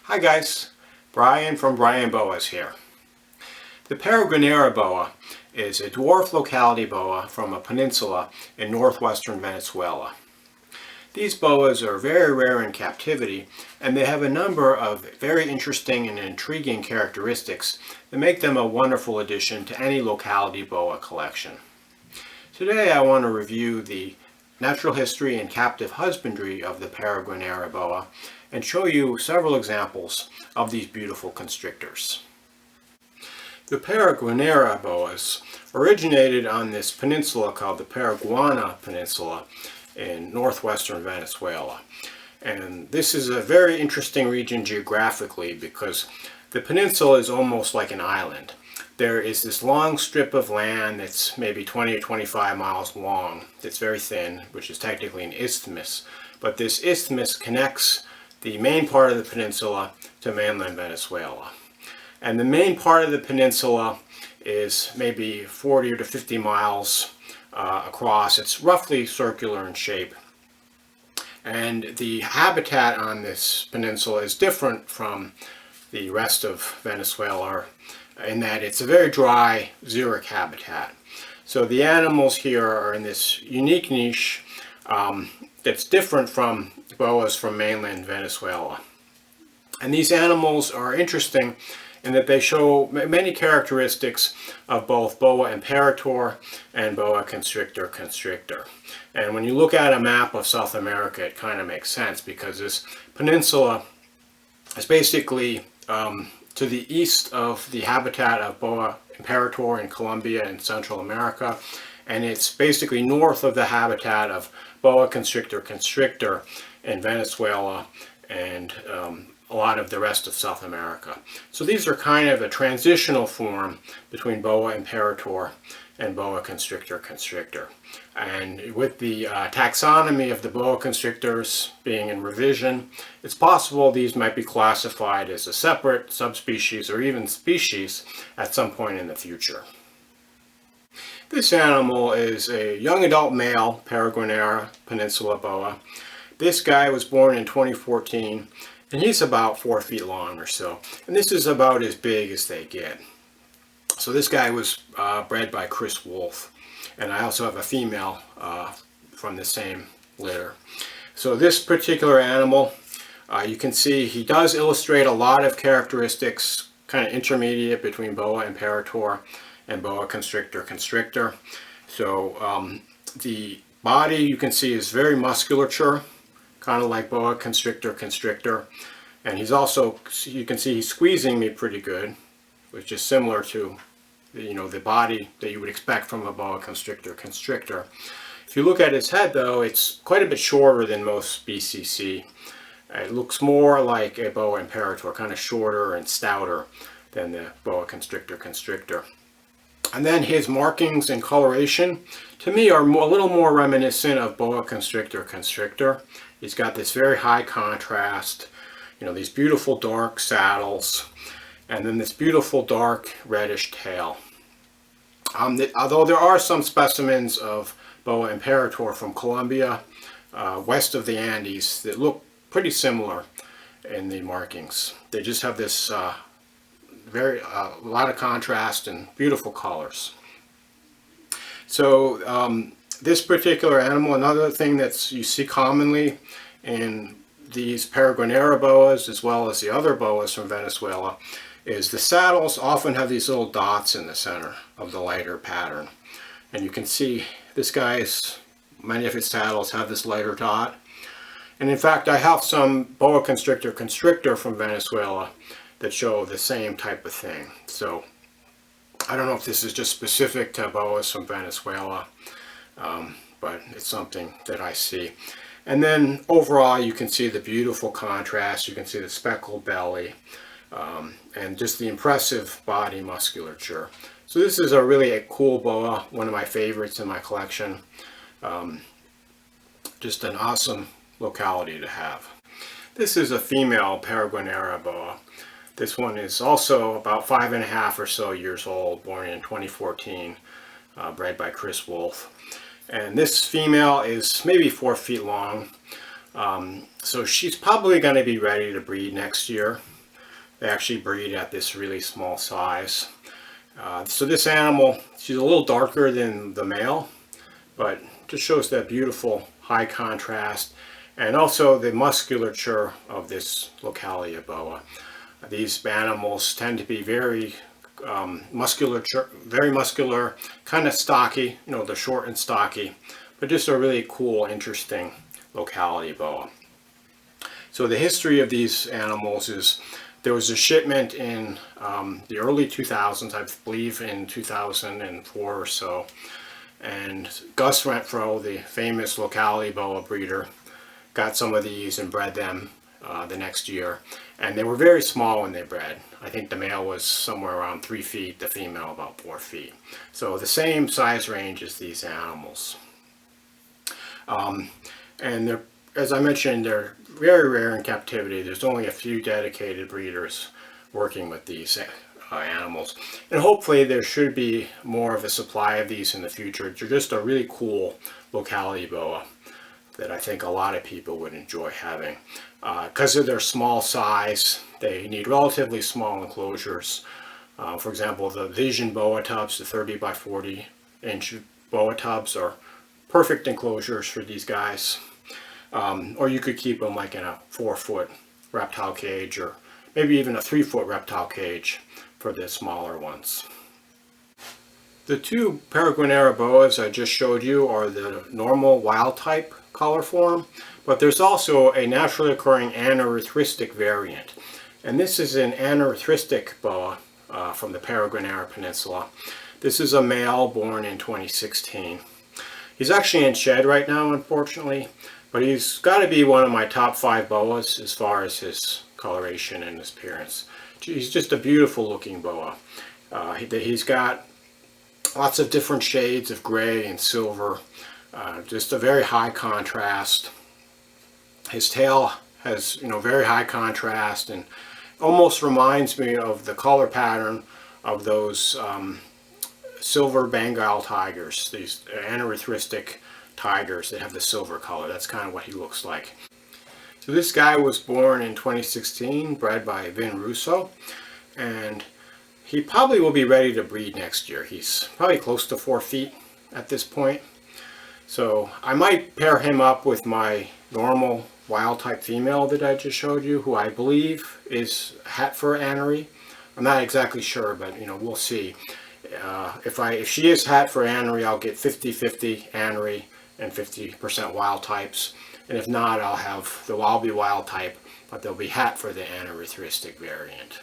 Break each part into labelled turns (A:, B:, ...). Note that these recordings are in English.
A: Hi guys, Brian from Boas here. The Paraguanera boa is a dwarf locality boa from a peninsula in northwestern Venezuela. These boas are very rare in captivity, and they have a number of very interesting and intriguing characteristics that make them a wonderful addition to any locality boa collection. Today I want to review the natural history and captive husbandry of the Paraguanera boa and show you several examples of these beautiful constrictors. The Paraguanera boas originated on this peninsula called the Paraguana Peninsula in northwestern Venezuela. And this is a very interesting region geographically because the peninsula is almost like an island. There is this long strip of land that's maybe 20 or 25 miles long. It's very thin, which is technically an isthmus. But this isthmus connects the main part of the peninsula to mainland Venezuela. And the main part of the peninsula is maybe 40 to 50 miles across. It's roughly circular in shape. And the habitat on this peninsula is different from the rest of Venezuela in that it's a very dry xeric habitat. So the animals here are in this unique niche that's different from boas from mainland Venezuela. And these animals are interesting in that they show many characteristics of both boa imperator and boa constrictor. And when you look at a map of South America, it kind of makes sense because this peninsula is basically to the east of the habitat of boa imperator in Colombia and Central America, and it's basically north of the habitat of boa constrictor in Venezuela and a lot of the rest of South America. So these are kind of a transitional form between boa imperator and boa constrictor. And with the taxonomy of the boa constrictors being in revision, it's possible these might be classified as a separate subspecies or even species at some point in the future. This animal is a young adult male Paraguanera Peninsula boa. This guy was born in 2014, and he's about 4 feet long or so. And this is about as big as they get. So this guy was bred by Chris Wolf. And I also have a female from the same litter. So this particular animal, you can see he does illustrate a lot of characteristics, kind of intermediate between boa imperator and boa constrictor. So the body you can see is very musculature, kind of like boa constrictor. And he's also, you can see he's squeezing me pretty good, which is similar to the body that you would expect from a boa constrictor. If you look at his head though, it's quite a bit shorter than most BCC. It looks more like a boa imperator, kind of shorter and stouter than the boa constrictor. And then his markings and coloration, to me, are a little more reminiscent of boa constrictor. He's got this very high contrast, these beautiful dark saddles, and then this beautiful dark reddish tail. Although there are some specimens of boa imperator from Colombia, west of the Andes, that look pretty similar in the markings. They just have this a lot of contrast and beautiful colors. So this particular animal, another thing that you see commonly in these Paraguanera boas as well as the other boas from Venezuela is the saddles often have these little dots in the center of the lighter pattern. And you can see many of his saddles have this lighter dot. And in fact, I have some boa constrictor from Venezuela that show the same type of thing. So I don't know if this is just specific to boas from Venezuela, but it's something that I see. And then overall you can see the beautiful contrast. You can see the speckled belly and just the impressive body musculature. So this is a cool boa, one of my favorites in my collection. Just an awesome locality to have. This is a female Paraguanera boa. This one is also about 5.5 or so years old, born in 2014, bred by Chris Wolf. And this female is maybe 4 feet long. So she's probably going to be ready to breed next year. they actually breed at this really small size. So this animal, she's a little darker than the male, but just shows that beautiful high contrast, and also the musculature of this locality of boa. These animals tend to be very muscular, kind of stocky. You know, they're short and stocky, but just a really cool, interesting locality boa. So the history of these animals is there was a shipment in the early 2000s, I believe in 2004 or so, and Gus Renfro, the famous locality boa breeder, got some of these and bred them the next year, and they were very small when they bred. I think the male was somewhere around 3 feet, the female about 4 feet. So the same size range as these animals. And they're, as I mentioned, they're very rare in captivity. There's only a few dedicated breeders working with these animals, and hopefully there should be more of a supply of these in the future. They're just a really cool locality boa that I think a lot of people would enjoy having. Because of their small size, they need relatively small enclosures. For example, the Vision boa tubs, the 30 by 40 inch boa tubs, are perfect enclosures for these guys. Or you could keep them like in a 4-foot reptile cage, or maybe even a 3-foot reptile cage for the smaller ones. The two Paraguanera boas I just showed you are the normal wild type color form, but there's also a naturally occurring Anerythristic variant. And this is an Anerythristic boa from the Paraguanana Peninsula. This is a male born in 2016. He's actually in shed right now, unfortunately, but he's got to be one of my top 5 boas as far as his coloration and his appearance. He's just a beautiful looking boa. He's got lots of different shades of gray and silver, just a very high contrast. His tail has, you know, very high contrast and almost reminds me of the color pattern of those silver Bengal tigers, these Anerythristic tigers that have the silver color. That's kind of what he looks like. So this guy was born in 2016, bred by Vin Russo, and he probably will be ready to breed next year. He's probably close to 4 feet at this point. So I might pair him up with my normal wild type female that I just showed you, who I believe is het for Anery. I'm not exactly sure, but you know, we'll see. If she is het for Anery, I'll get 50-50 Anery and 50% wild types. And if not, I'll be wild type, but they'll be het for the Anerythristic variant.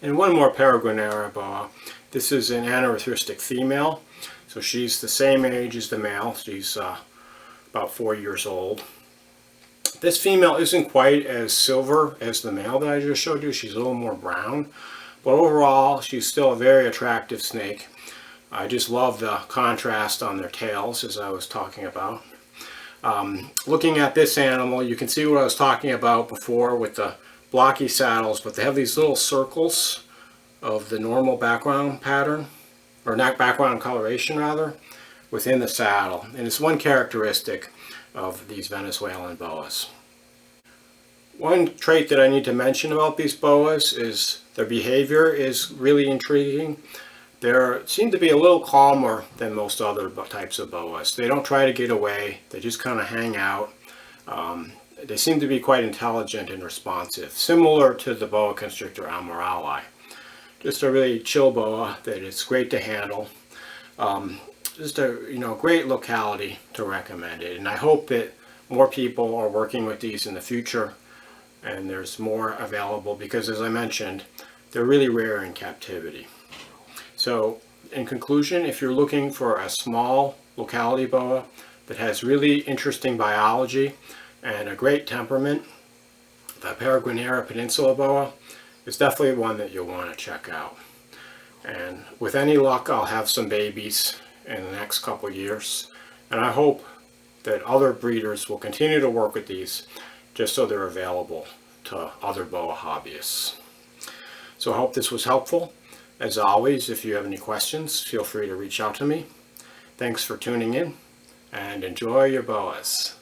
A: And one more Paraguanera boa. This is an Anerythristic female. So she's the same age as the male. She's about 4 years old. This female isn't quite as silver as the male that I just showed you. She's a little more brown. But overall, she's still a very attractive snake. I just love the contrast on their tails, as I was talking about. Looking at this animal, you can see what I was talking about before with the blocky saddles, but they have these little circles of the normal background pattern, or not background coloration rather, within the saddle. And it's one characteristic of these Venezuelan boas. One trait that I need to mention about these boas is their behavior is really intriguing. They seem to be a little calmer than most other types of boas. They don't try to get away, they just kind of hang out. They seem to be quite intelligent and responsive, similar to the boa constrictor Amarali. Just a really chill boa that is great to handle. Just a great locality to recommend it, and I hope that more people are working with these in the future and there's more available, because as I mentioned, they're really rare in captivity. So in conclusion, if you're looking for a small locality boa that has really interesting biology and a great temperament, the Paraguanera Peninsula boa is definitely one that you'll want to check out. And with any luck, I'll have some babies in the next couple years, and I hope that other breeders will continue to work with these just so they're available to other boa hobbyists. So I hope this was helpful. As always, if you have any questions, feel free to reach out to me. Thanks for tuning in, and enjoy your boas.